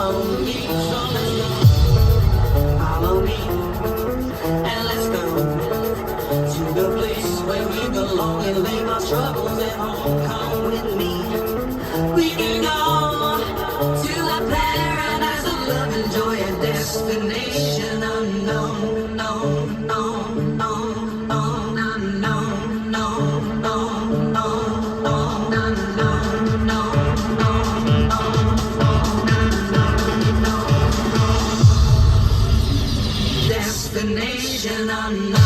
follow me. So let's go. Follow me, and let's go to the place where we belong and leave our troubles at home. Come with me. We can go to a paradise of love and joy, a destination unknown, known, known, known, known, unknown, known, known, known, known, unknown, known, known, known, destination unknown.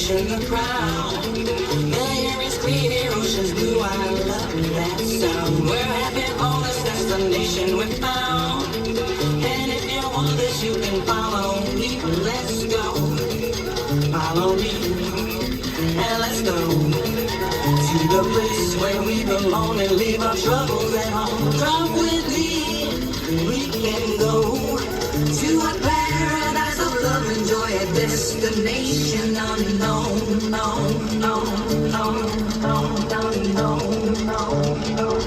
The crowd, millions created oceans blue. I love that sound. We're happy all this destination we found. And if you want this, you can follow me. Let's go. Follow me, and let's go to the place where we belong and leave our troubles at home. Come with me, we can go to a paradise of love and joy, a destination unknown, known, known, known, known, known, known, known, known.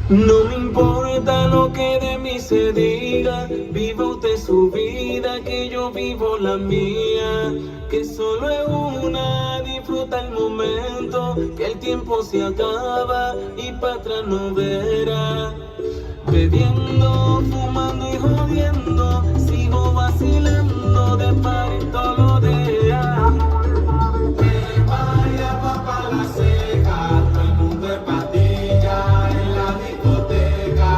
No me importa lo que de mí se diga, viva usted su vida, que yo vivo la mía, que solo es una, disfruta el momento, que el tiempo se acaba y para atrás no verá. Bebiendo, fumando y jodiendo, sigo vacilando de party todos los días. Que vaya pa' la seca, todo el mundo es patilla en la discoteca.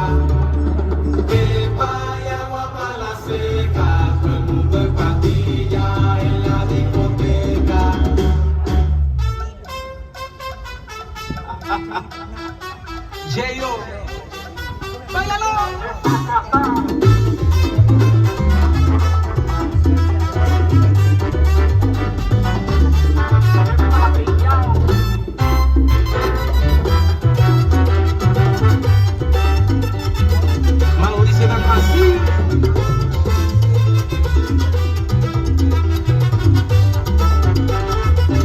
Que vaya pa' la seca, todo el mundo es patilla en la discoteca. J.O. ¡Báilalo! Mauricio Dalmací.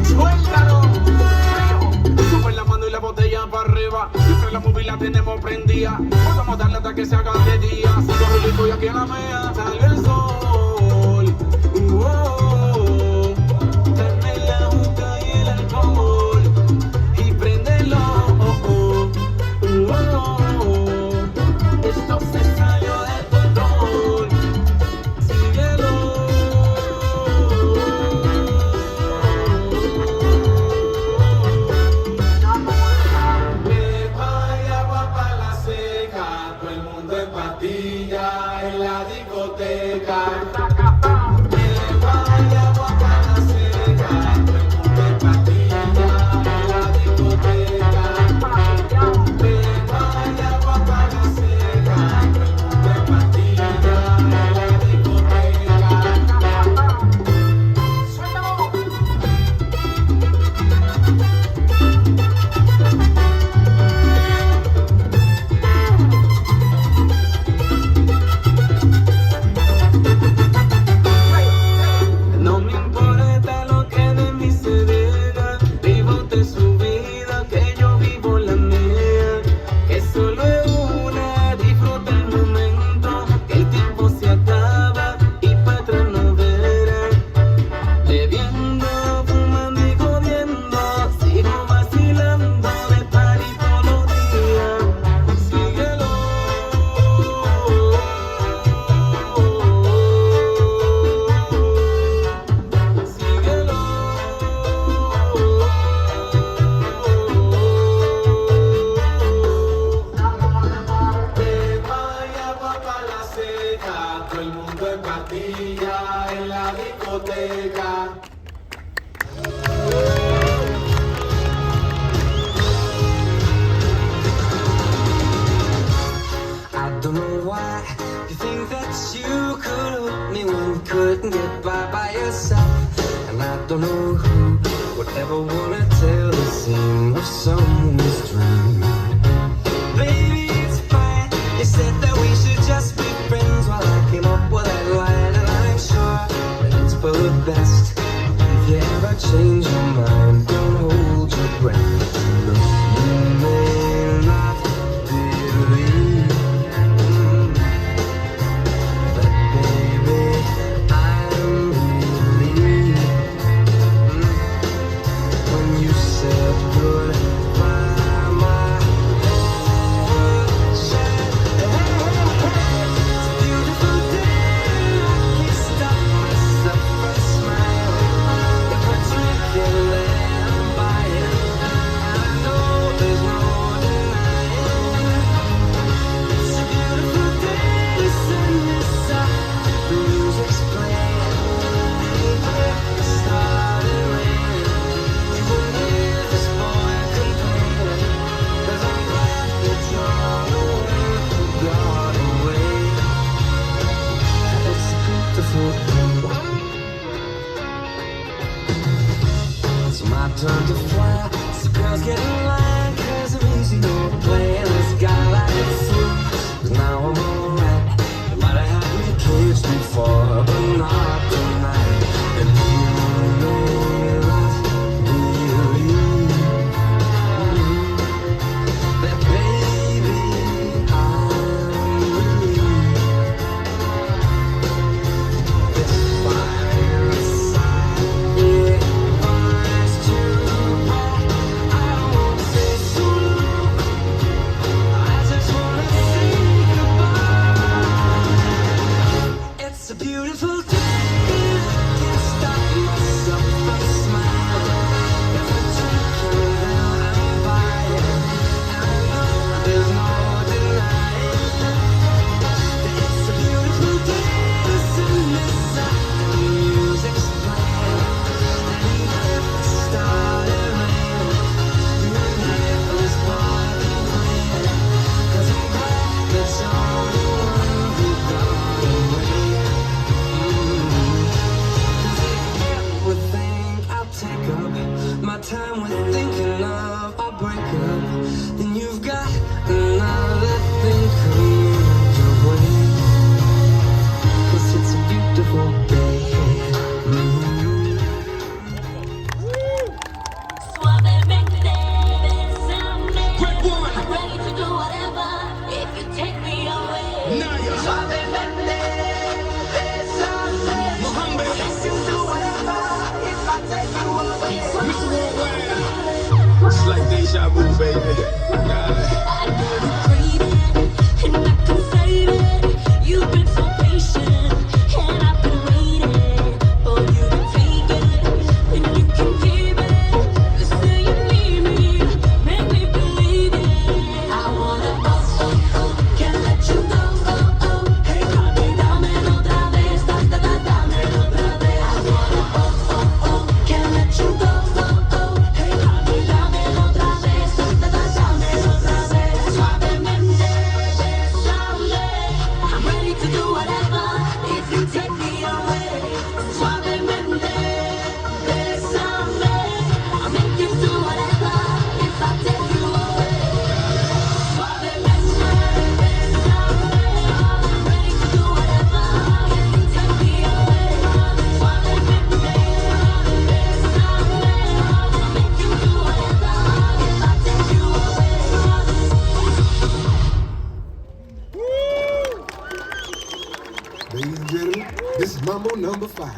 Suéltalo. Sube la mano y la botella para arriba. Siempre la movie la tenemos prendida. Vamos a darle hasta que se haga de día. Sigo rico y aquí en la mea sale el sol. Dame la juca y el alcohol y préndelo. Esto se salió de control. Síguelo. Que vaya pa' la seca, todo el mundo es patilla en la discoteca. Que vaya pa' la seca, todo el mundo es patilla en la discoteca. Que vaya pa' la seca, todo el mundo es patilla en la discoteca. No me importa lo que de mí se diga, viva usted su vida, que yo vivo la mía, que solo es una, disfruta el momento, que el tiempo se acaba y para atrás no verá. Bebiendo, fumando y jodiendo, sigo vacilando de party todos los días. Síguelo. Síguelo. Que vaya pa' la seca, todo el mundo es patilla en la discoteca. I don't know why you think that you could help me when you couldn't get by yourself. And I don't know who would ever wanna tell the seam of someone's dream. Baby, it's fine. You said that we should just be friends while I came up with that line, and I'm sure that it's for the best. If you ever change your mind, don't hold your breath. Look, you may not believe, but baby, I'm relieved when you said goodbye. then you've got another thing coming your way. 'Cause it's a beautiful day. Suavemente, besame. I'm ready to do whatever if you take me away. Suavemente, besame. Yes, you do whatever if I take you away. Mr. Worldwide. It's like deja vu, baby. Got it. I know you crave it, and I can save it. You've been so patient, and I've been waiting for you to take it, and you can keep it. You say you need me, make me believe it. I wanna can't let you go, Hey, baby, dámelo otra vez, dámelo otra vez. I wanna can't let you go, Hey, baby, dámelo otra vez, dámelo otra vez. Suavemente, besame. I'm ready to do whatever if you take me away. Suavemente, besame. I'll make you do whatever if I take you away. Suavemente, besame. I'm ready to do whatever if you take me away. Suavemente, besame. I'll make you do whatever if I take you away. Ladies and gentlemen, this is Mambo number 5.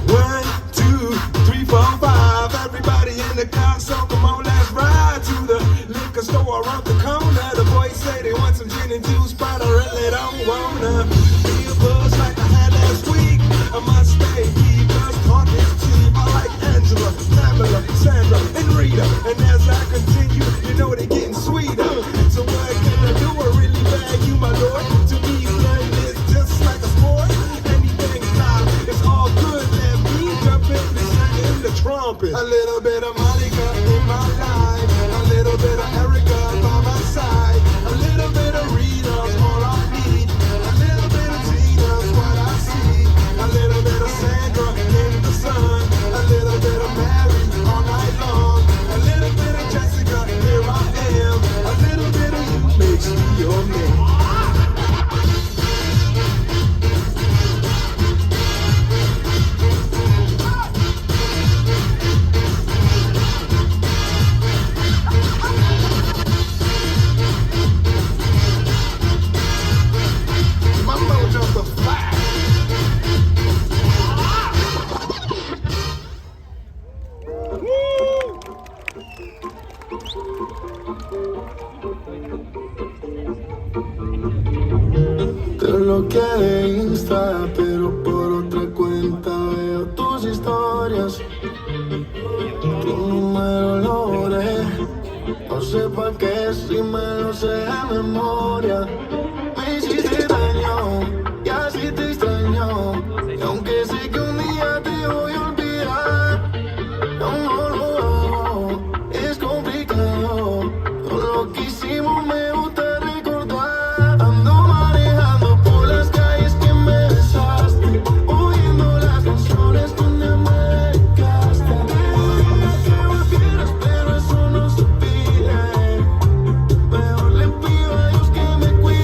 One, two, three, four, five. Everybody in the car, so come on, let's ride to the liquor store around the corner. The boys say they want some gin and juice, but I really don't wanna be a buzz like I had last week. I must stay deep, 'cause talk is cheap. I like Angela, Pamela, Sandra, and Rita. And as I continue, you know they're getting sweeter. So what can I do? I really bag you, my lord. To me, nothing is just like a sport. Anything fly, it's all good. Let me jump in and sing in the trumpet. A little bit of Monica in my life, a little bit of Erica by my side, a little bit of Rita's all I need, a little bit of Tina's what I see, a little bit of Sandra in the sun, a little bit of Mary all night long, a little bit of Jessica, here I am, a little bit of you makes me your man. Mambo number 5. Te bloqueé de Insta, pero por otra cuenta veo tus historias. Tu número lo borré, no sé pa' qué si me lo sé de memoria. Me hiciste daño y así te extraño, y aunque sé que un día te voy a olvidar, aún no lo hago, es complicado. Todo lo que hicimos me gusta recordar. Ando manejando por las calles que me besaste, oyendo las canciones donde me dedicaste. Pedí que volvieras, pero eso no se pide. Mejor le pido a Dios que me cuide.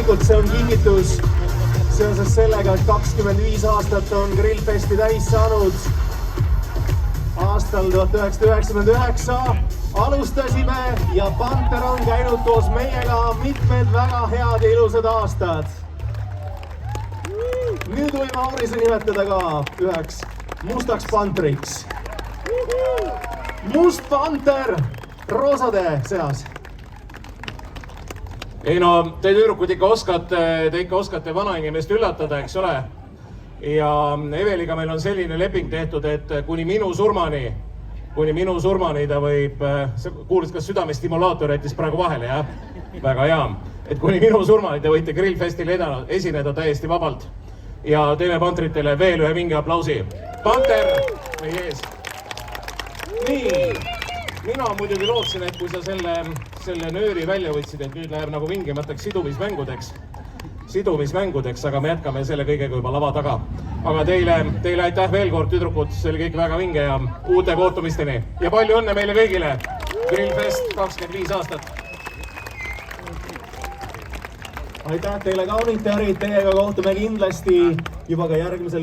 loomulikult see on kingitus seoses sellega, et 25 aastat on Grillfesti täis saanud. Aastal 1999 alustasime ja Panther on käinud koos meiega mitmed väga head ja ilusad aastad. Nüüd võime Aurise nimetada ka üheks mustaks pantriks. Must panter roosade seas. Ei no, te tüdrukud ikka oskate vanainimest üllatada, eks ole? Ja Eveliga meil on selline leping tehtud, et kuni minu surmani ta võib, kuulid, kas südamestimulaator jättis praegu vahele, jah? Väga hea. Et kuni minu surmani te võite Grillfestil esineda täiesti vabalt. Ja teeme Pantritele veel ühe mingi aplausi. Panther, meie ees. Nii, mina muidugi lootsin, et kui sa selle nööri välja võtsid, et nüüd läheb nagu vingimateks sidumismängudeks, aga me jätkame selle kõigega juba lava taga. Aga teile aitäh veel kord, tüdrukud, see oli kõik väga vinge ja uute kohtumisteni. Ja palju õnne meile kõigile! Grillfest 25 aastat! Aitäh teile kaunid tearid, teiega kohtume kindlasti juba ka järgmisel